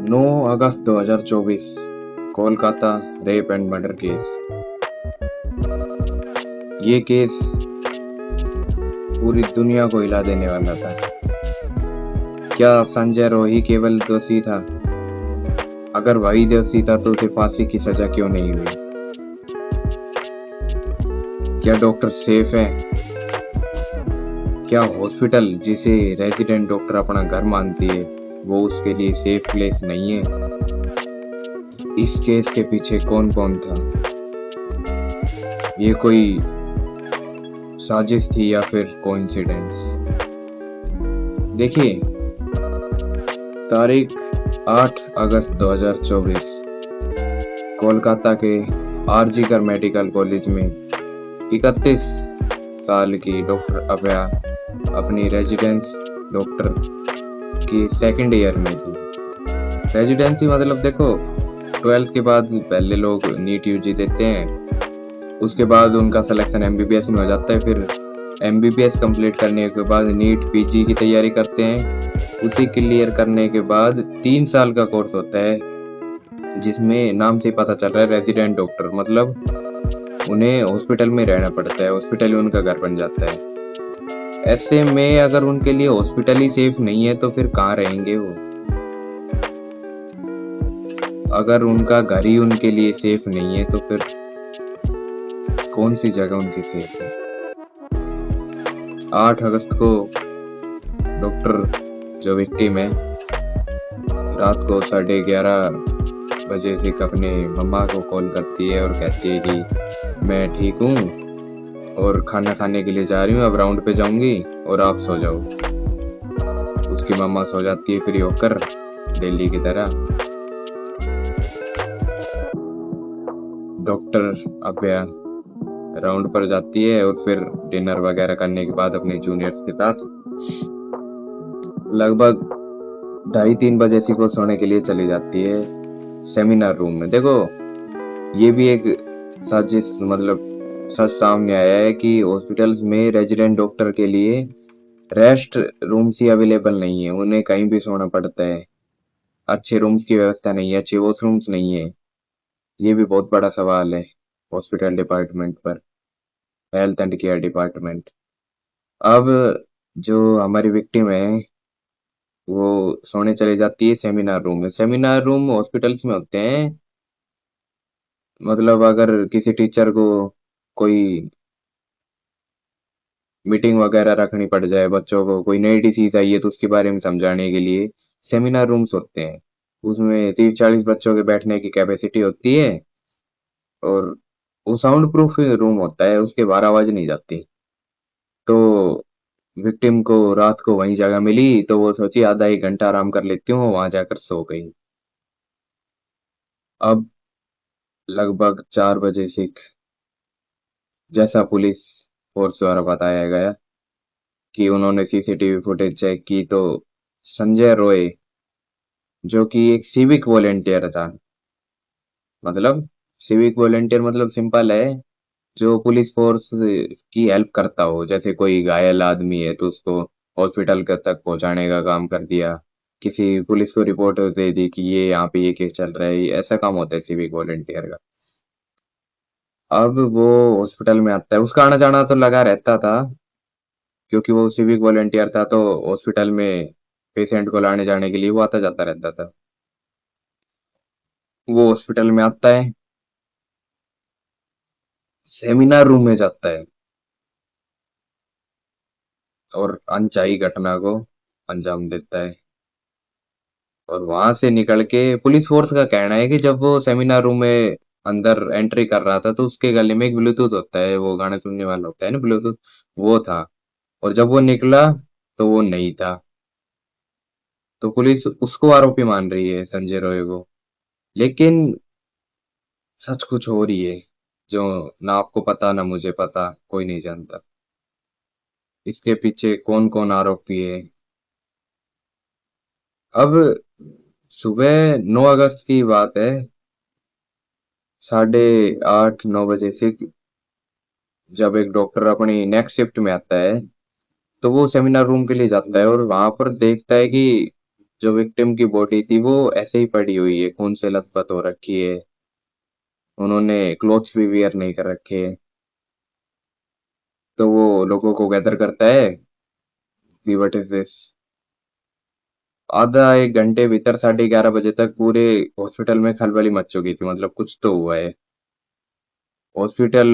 9 August 2024 Kolkata rape and murder case. ये case पूरी दुनिया को हिला देने वाला था। क्या संजय रोही केवल दोषी था? अगर वही दोषी था तो उसे फांसी की सजा क्यों नहीं हुई? क्या डॉक्टर सेफ है? क्या हॉस्पिटल जिसे रेजिडेंट डॉक्टर अपना घर मानती है वो उसके लिए सेफ प्लेस नहीं है? इस केस के पीछे कौन कौन था? ये कोई साजिश थी या फिर कोइंसिडेंस? देखिए, तारीख 8 अगस्त 2024 कोलकाता के आरजीकर मेडिकल कॉलेज में 31 साल की डॉक्टर अभया अपनी रेजिडेंस डॉक्टर की सेकंड ईयर में थी। रेजिडेंसी मतलब देखो, 12th के बाद पहले लोग नीट यूजी देते हैं, उसके बाद उनका सिलेक्शन एमबीबीएस में हो जाता है, फिर एमबीबीएस कंप्लीट करने के बाद नीट पीजी की तैयारी करते हैं। उसे क्लियर करने के बाद 3 साल का कोर्स होता है जिसमें नाम से पता चल रहा है रेजिडेंट डॉक्टर, मतलब उन्हें हॉस्पिटल में रहना पड़ता है, हॉस्पिटल ही उनका घर बन जाता है। ऐसे में अगर उनके लिए हॉस्पिटल ही सेफ नहीं है तो फिर कहाँ रहेंगे वो? अगर उनका घर ही उनके लिए सेफ नहीं है तो फिर कौन सी जगह उनकी सेफ है? 8 अगस्त को डॉक्टर जो विक्टिम है रात को 11:30 बजे से अपने मम्मा को कॉल करती है और कहती है कि मैं ठीक हूँ और खाना खाने के लिए जा रही हूँ, अब राउंड पे जाऊंगी और आप सो जाओ। उसकी मम्मा सो जाती है फ्री होकर डेली की तरह। डॉक्टर अभया राउंड पर जाती है और फिर डिनर वगैरह करने के बाद अपने जूनियर्स के साथ लगभग 2:30-3 बजे से वो सोने के लिए चली जाती है सेमिनार रूम में। देखो, ये भी एक साजिश मतलब सच सामने आया है कि हॉस्पिटल्स में रेजिडेंट डॉक्टर के लिए रेस्ट रूम्स ही अवेलेबल नहीं है, उन्हें कहीं भी सोना पड़ता है। अच्छे रूम्स की व्यवस्था नहीं है, अच्छे वॉशरूम्स नहीं है। ये भी बहुत बड़ा सवाल है हॉस्पिटल डिपार्टमेंट पर, हेल्थ एंड केयर डिपार्टमेंट। अब जो हमारी विक्टिम है वो सोने चली जाती है सेमिनार रूम में। सेमिनार रूम हॉस्पिटल्स में होते हैं, मतलब अगर किसी टीचर को कोई मीटिंग वगैरह रखनी पड़ जाए, बच्चों को कोई नई डिसीज आई है तो उसके बारे में समझाने के लिए सेमिनार रूम्स होते हैं। उसमें 30-40 बच्चों के बैठने की कैपेसिटी होती है और वो साउंड प्रूफ रूम होता है, उसके बाहर आवाज नहीं जाती। तो विक्टिम को रात को वही जगह मिली तो वो सोची आधा 1 घंटा आराम कर लेती हूँ, वहां जाकर सो गई। अब लगभग 4 बजे से, जैसा पुलिस फोर्स द्वारा बताया गया कि उन्होंने सीसीटीवी फुटेज चेक की तो संजय रॉय जो कि एक सिविक वॉलेंटियर था, मतलब सिविक वॉलेंटियर मतलब सिंपल है, जो पुलिस फोर्स की हेल्प करता हो। जैसे कोई घायल आदमी है तो उसको हॉस्पिटल तक पहुंचाने का काम कर दिया, किसी पुलिस को रिपोर्ट दे दी कि ये यहाँ पे ये केस चल रहा है, ऐसा काम होता है सिविक वॉलेंटियर का। अब वो हॉस्पिटल में आता है, उसका आना जाना तो लगा रहता था क्योंकि वो सिविक वॉलेंटियर था, तो हॉस्पिटल में पेशेंट को लाने जाने के लिए वो आता जाता रहता था। वो हॉस्पिटल में आता है, सेमिनार रूम में जाता है और अनचाही घटना को अंजाम देता है। और वहां से निकल के पुलिस फोर्स का कहना है कि जब वो सेमिनार रूम में अंदर एंट्री कर रहा था तो उसके गले में एक ब्लूटूथ होता है, वो गाने सुनने वाला होता है ना ब्लूटूथ, वो था। और जब वो निकला तो वो नहीं था। तो पुलिस उसको आरोपी मान रही है, संजय रॉय को। लेकिन सच कुछ हो रही है जो ना आपको पता ना मुझे पता, कोई नहीं जानता। इसके पीछे कौन कौन आरोपी है? अब सुबह 9 अगस्त की बात है, 8:30-9 बजे से, जब एक डॉक्टर अपनी नेक्स्ट शिफ्ट में आता है तो वो सेमिनार रूम के लिए जाता है और वहां पर देखता है कि जो विक्टिम की बॉडी थी वो ऐसे ही पड़ी हुई है, खून से लथपथ हो रखी है। उन्होंने क्लोथ्स भी वियर नहीं कर रखे। तो वो लोगों को गैदर करता है कि व्हाट इज दिस। आधा एक घंटे भीतर 11:30 बजे तक पूरे हॉस्पिटल में खलबली मच चुकी थी, मतलब कुछ तो हुआ है। हॉस्पिटल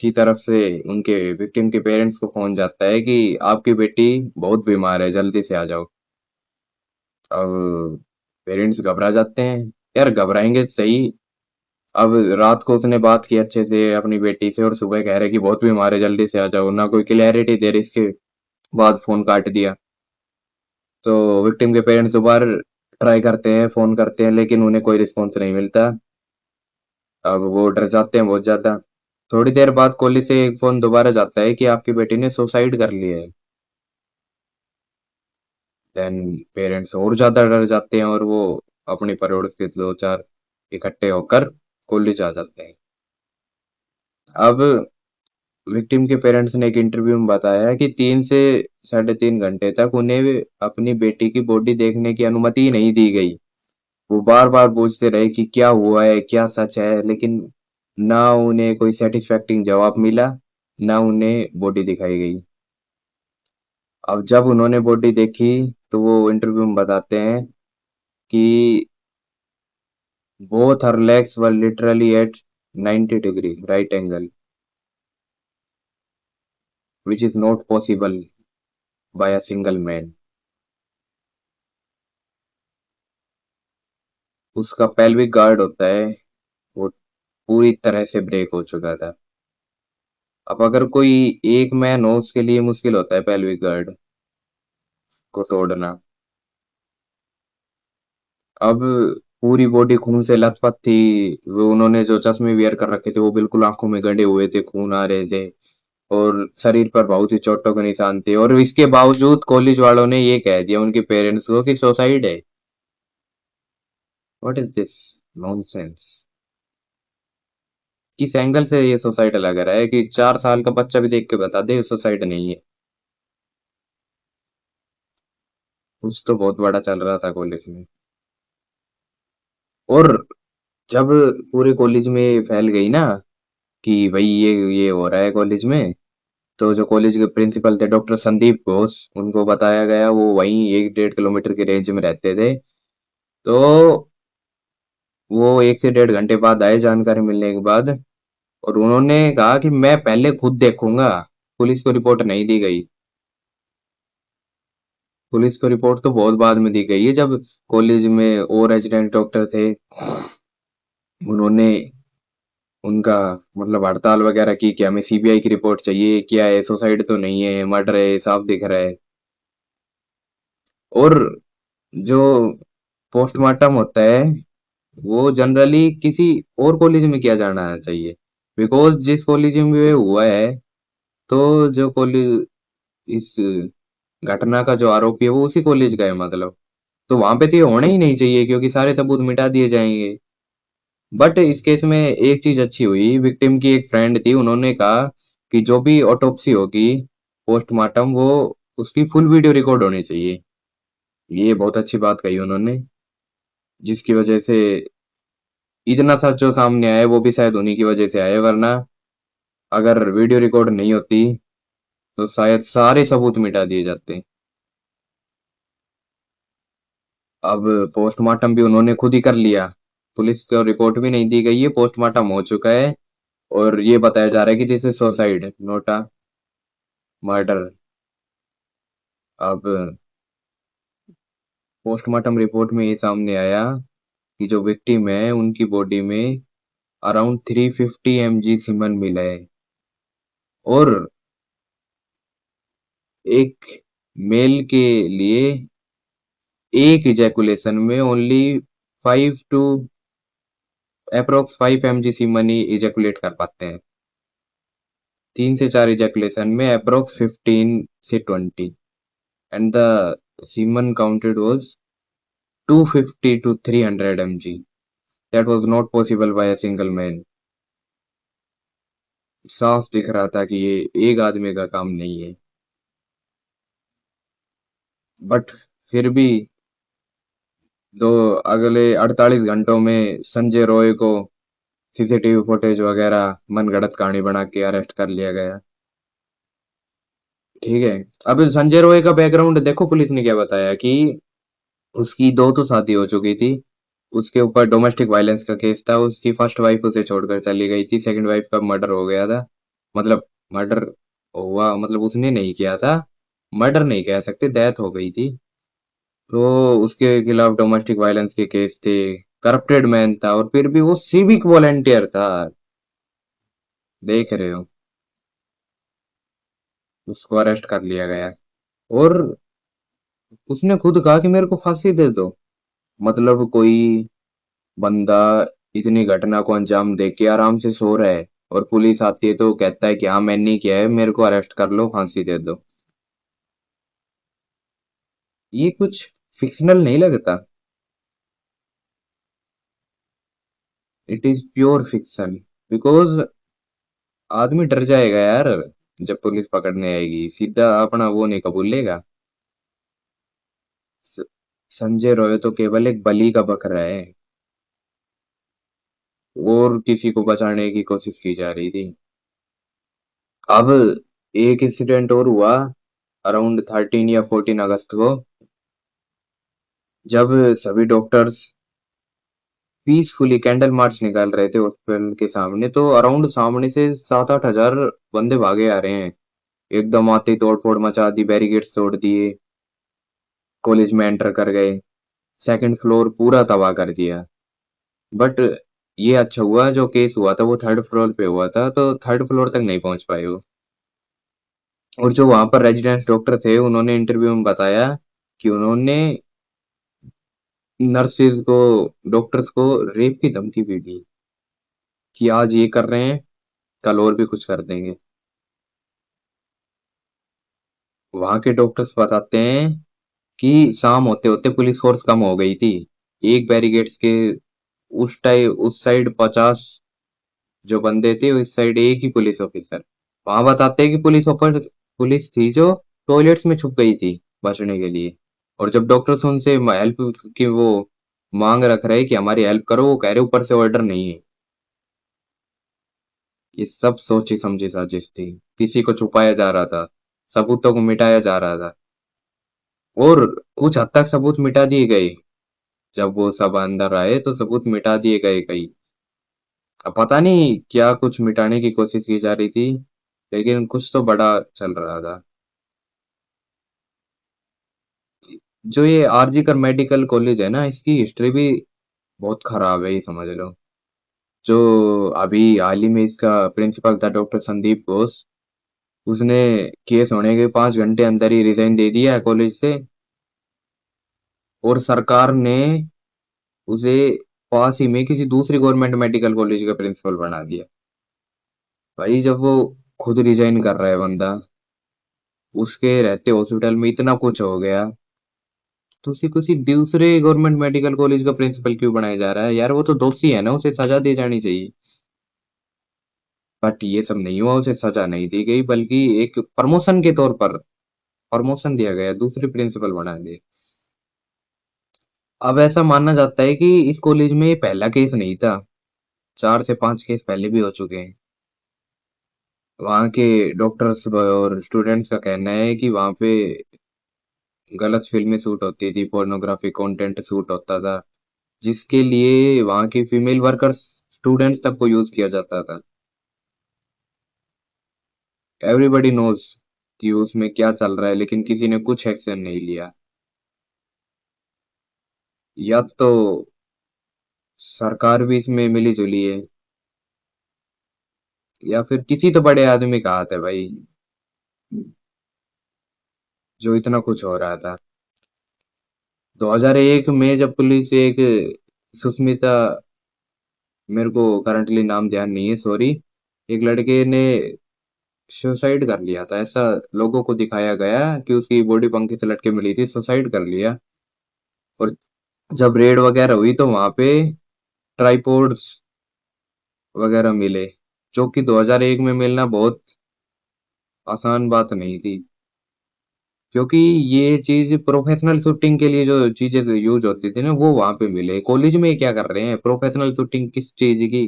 की तरफ से उनके विक्टिम के पेरेंट्स को फोन जाता है कि आपकी बेटी बहुत बीमार है, जल्दी से आ जाओ। अब पेरेंट्स घबरा जाते हैं। यार घबराएंगे तो सही। अब रात को उसने बात की अच्छे से अपनी बेटी से और सुबह कह रहे कि बहुत बीमार है, जल्दी से आ जाओ, ना कोई क्लैरिटी दे रही। इसके बाद फोन काट दिया। तो विक्टिम के पेरेंट्स दोबारा ट्राई करते हैं, फोन करते हैं, लेकिन उन्हें कोई रिस्पॉन्स नहीं मिलता। अब वो डर जाते हैं बहुत ज्यादा। थोड़ी देर बाद कोहली से एक फोन दोबारा जाता है कि आपकी बेटी ने सुसाइड कर लिया है। देन पेरेंट्स और ज्यादा डर जाते हैं और वो अपनी पड़ोस के दो चार इकट्ठे होकर कॉलेज आ जाते हैं। अब विक्टिम के पेरेंट्स ने एक इंटरव्यू में बताया है कि 3 से 3.5 घंटे तक उन्हें अपनी बेटी की बॉडी देखने की अनुमति ही नहीं दी गई। वो बार बार पूछते रहे कि क्या हुआ है, क्या सच है, लेकिन ना उन्हें कोई सेटिस्फैक्टिंग जवाब मिला, ना उन्हें बॉडी दिखाई गई। अब जब उन्होंने बॉडी देखी तो वो इंटरव्यू में बताते हैं कि both her legs were literally at 90-degree right angle, which is not possible by a single man. उसका पेल्विक गार्ड होता है, वो पूरी तरह से ब्रेक हो चुका था। अब अगर कोई एक मैन हो उसके लिए मुश्किल होता है पेल्विक गार्ड को तोड़ना। अब पूरी बॉडी खून से लथपथ थी। वो उन्होंने जो चश्मे वियर कर रखे थे वो बिल्कुल आंखों में गड़े हुए थे, खून आ रहे थे। और शरीर पर बहुत सी चोटों के निशान थे, और इसके बावजूद कॉलेज वालों ने ये कह दिया उनके पेरेंट्स को कि सुसाइड है। What is this nonsense. किस एंगल से ये सुसाइड लग रहा है कि 4 साल का बच्चा भी देख के बता दे सुसाइड नहीं है। कुछ तो बहुत बड़ा चल रहा था कॉलेज में। और जब पूरे कॉलेज में फैल गई ना कि भाई ये हो रहा है कॉलेज में, तो जो कॉलेज के प्रिंसिपल थे डॉक्टर संदीप घोष, उनको बताया गया। वो वहीं 1-1.5 किलोमीटर के रेंज में रहते थे। तो वो 1 से 1.5 घंटे बाद आए जानकारी मिलने के बाद, और उन्होंने कहा कि मैं पहले खुद देखूंगा। पुलिस को रिपोर्ट नहीं दी गई। पुलिस को रिपोर्ट तो बहुत बाद में दी गई है, जब कॉलेज में और रेजिडेंट डॉक्टर थे। उन्होंने उनका मतलब हड़ताल वगैरह की कि हमें सीबीआई की रिपोर्ट चाहिए, क्या है, सुसाइड तो नहीं है, मर्डर है, साफ दिख रहा है। और जो पोस्टमार्टम होता है वो जनरली किसी और कॉलेज में किया जाना चाहिए, बिकॉज जिस कॉलेज में ये हुआ है, तो जो कॉलेज इस घटना का जो आरोपी है वो उसी कॉलेज का है, मतलब तो वहां पे तो ये होना ही नहीं चाहिए क्योंकि सारे सबूत मिटा दिए जाएंगे। बट इस केस में एक चीज अच्छी हुई, विक्टिम की एक फ्रेंड थी, उन्होंने कहा कि जो भी ऑटोप्सी होगी, पोस्टमार्टम, वो उसकी फुल वीडियो रिकॉर्ड होनी चाहिए। ये बहुत अच्छी बात कही उन्होंने, जिसकी वजह से इतना सच जो सामने आया है, वो भी शायद उन्हीं की वजह से आया, वरना अगर वीडियो रिकॉर्ड नहीं होती तो शायद सारे सबूत मिटा दिए जाते। अब पोस्टमार्टम भी उन्होंने खुद ही कर लिया। पुलिस को रिपोर्ट भी नहीं दी गई है, पोस्टमार्टम हो चुका है। और ये बताया जा रहा है कि this is suicide not a murder. अब पोस्टमार्टम रिपोर्ट में ये सामने आया कि जो विक्टिम है उनकी बॉडी में अराउंड 350 mg सीमेंट मिला है। और एक मेल के लिए एक इजैकुलेशन में only 5 to approx 5 mg semen ही इजैकुलेट कर पाते हैं। 3 से 4 इजैकुलेशन में अप्रोक्स 15 से 20, and the semen counted was 250 to 300 mg. That was not possible by a single man. साफ दिख रहा था कि ये एक आदमी का काम नहीं है। बट फिर भी दो अगले 48 घंटों में संजय रॉय को सीसीटीवी फुटेज वगैरह मनगढ़ंत कहानी बना के अरेस्ट कर लिया गया। ठीक है। अब संजय रॉय का बैकग्राउंड देखो, पुलिस ने क्या बताया कि उसकी दो तो शादी हो चुकी थी, उसके ऊपर डोमेस्टिक वायलेंस का केस था, उसकी फर्स्ट वाइफ उसे छोड़कर चली गई थी, सेकंड वाइफ का मर्डर हो गया था। मतलब मर्डर हुआ, मतलब उसने नहीं किया था, मर्डर नहीं कह सकते, डेथ हो गई थी। तो उसके खिलाफ डोमेस्टिक वायलेंस के केस थे, करप्टेड मैन था, और फिर भी वो सिविक वॉलेंटियर था। देख रहे हो, उसको अरेस्ट कर लिया गया। और उसने खुद कहा कि मेरे को फांसी दे दो। मतलब कोई बंदा इतनी घटना को अंजाम दे के आराम से सो रहा है, और पुलिस आती है तो कहता है कि हाँ मैंने ही किया है, मेरे को अरेस्ट कर लो, फांसी दे दो। ये कुछ फिक्शनल नहीं लगता? It is pure fiction. Because आदमी डर जाएगा यार, जब पुलिस पकड़ने आएगी सीधा अपना वो नहीं कबूलेगा। स- संजय रॉय तो केवल एक बलि का बकरा है, और किसी को बचाने की कोशिश की जा रही थी। अब एक इंसिडेंट और हुआ अराउंड 13 या 14 अगस्त को, जब सभी डॉक्टर्स पीसफुली कैंडल मार्च निकाल रहे थे हॉस्पिटल के सामने, तो अराउंड सामने से 7-8 हजार बंदे भागे आ रहे हैं। एकदम आते ही तोड़ फोड़ मचा दी, बैरिकेड्स तोड़ दिए, कॉलेज में एंटर कर गए, सेकंड फ्लोर पूरा तबाह कर दिया। बट ये अच्छा हुआ, जो केस हुआ था वो थर्ड फ्लोर पे हुआ था, तो थर्ड फ्लोर तक नहीं पहुंच पाए वो। और जो वहां पर रेजिडेंस डॉक्टर थे, उन्होंने इंटरव्यू में बताया कि उन्होंने नर्सेज को, डॉक्टर्स को रेप की धमकी भी दी, कि आज ये कर रहे हैं, कल और भी कुछ कर देंगे। वहां के डॉक्टर्स बताते हैं कि शाम होते होते पुलिस फोर्स कम हो गई थी। एक बैरिकेड्स के उस टाइम उस साइड 50 जो बंदे थे, उस साइड एक ही पुलिस ऑफिसर। वहां बताते हैं कि पुलिस थी जो टॉयलेट्स में छुप गई थी बचने के लिए। और जब डॉक्टर्स उनसे हेल्प की वो मांग रख रहे कि हमारी हेल्प करो, वो कह रहे ऊपर से ऑर्डर नहीं है। ये सब सोची समझी साजिश थी, किसी को छुपाया जा रहा था, सबूतों को मिटाया जा रहा था। और कुछ हद तक सबूत मिटा दिए गए। जब वो सब अंदर आए तो सबूत मिटा दिए गए कई। अब पता नहीं क्या कुछ मिटाने की कोशिश की जा रही थी, लेकिन कुछ तो बड़ा चल रहा था। जो ये आरजी कर मेडिकल कॉलेज है ना, इसकी हिस्ट्री भी बहुत खराब है, ये समझ लो। जो अभी हाल ही में इसका प्रिंसिपल था डॉक्टर संदीप घोष, उसने केस होने के 5 घंटे अंदर ही रिजाइन दे दिया कॉलेज से। और सरकार ने उसे पास ही में किसी दूसरी गवर्नमेंट मेडिकल कॉलेज का प्रिंसिपल बना दिया। भाई जब वो खुद रिजाइन कर रहा है बंदा, उसके रहते हॉस्पिटल में इतना कुछ हो गया, तो उसी किसी दूसरे गवर्नमेंट मेडिकल कॉलेज का प्रिंसिपल क्यों बनाया जा रहा है यार? वो तो दोषी है ना, उसे सजा दी जानी चाहिए। बट ये सब नहीं हुआ, उसे सजा नहीं दी गई, बल्कि एक प्रमोशन के तौर पर प्रमोशन दिया गया, दूसरे प्रिंसिपल बना दिए। अब ऐसा माना जाता है कि इस कॉलेज में ये पहला केस नहीं था, 4 से 5 केस पहले भी हो चुके हैं। वहाँ के डॉक्टर्स और स्टूडेंट्स का कहना है कि वहाँ पे गलत फिल्में शूट होती थी, पोर्नोग्राफी कंटेंट शूट होता था, जिसके लिए वहाँ की फीमेल वर्कर्स, स्टूडेंट्स तक को यूज किया जाता था। एवरीबॉडी नोज कि उसमें क्या चल रहा है, लेकिन किसी ने कुछ एक्शन नहीं लिया। या तो सरकार भी इसमें मिली जुली है, या फिर किसी तो बड़े आदमी का हाथ है भाई, जो इतना कुछ हो रहा था। 2001 में जब पुलिस एक सुष्मिता, मेरे को करंटली नाम ध्यान नहीं है, सॉरी, एक लड़के ने सुसाइड कर लिया था, ऐसा लोगों को दिखाया गया कि उसकी बॉडी पंखे से लटके मिली थी, सुसाइड कर लिया। और जब रेड वगैरह हुई तो वहां पे ट्राइपोड्स वगैरह मिले, जो कि 2001 में मिलना बहुत आसान बात नहीं थी। क्योंकि ये चीज प्रोफेशनल शूटिंग के लिए जो चीजें यूज होती थी ना वो वहां पे मिले। कॉलेज में क्या कर रहे हैं प्रोफेशनल शूटिंग किस चीज की?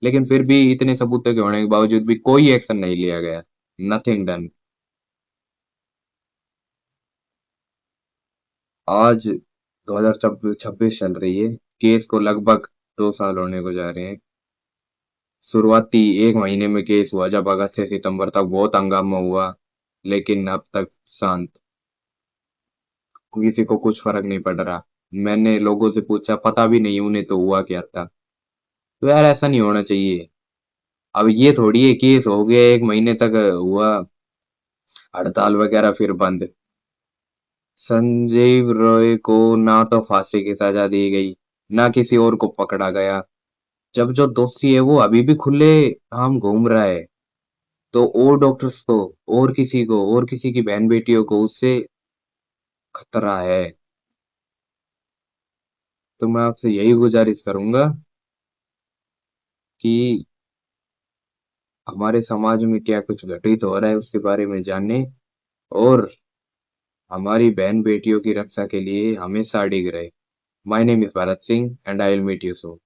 लेकिन फिर भी इतने सबूतों के होने के बावजूद भी कोई एक्शन नहीं लिया गया। Nothing done. आज 2026 चल रही है। केस को लगभग 2 साल होने को जा रहे हैं। शुरुआती 1 महीने में केस हुआ जब अगस्त से सितंबर तक बहुत हंगामा हुआ, लेकिन अब तक शांत। किसी को कुछ फर्क नहीं पड़ रहा। मैंने लोगों से पूछा, पता भी नहीं उन्हें तो हुआ क्या था। तो यार ऐसा नहीं होना चाहिए। अब ये थोड़ी है केस हो गया 1 महीने तक हुआ, हड़ताल वगैरह फिर बंद। संजीव रॉय को ना तो फांसी की सजा दी गई, ना किसी और को पकड़ा गया। जब जो दोषी है वो अभी भी खुले आम घूम रहा है, तो और डॉक्टर्स को, और किसी की बहन बेटियों को उससे खतरा है। तो मैं आपसे यही गुजारिश करूंगा कि हमारे समाज में क्या कुछ घटित हो रहा है उसके बारे में जाने, और हमारी बहन बेटियों की रक्षा के लिए हमेशा अडिग रहे। My name is Bharat Singh and I will meet you soon.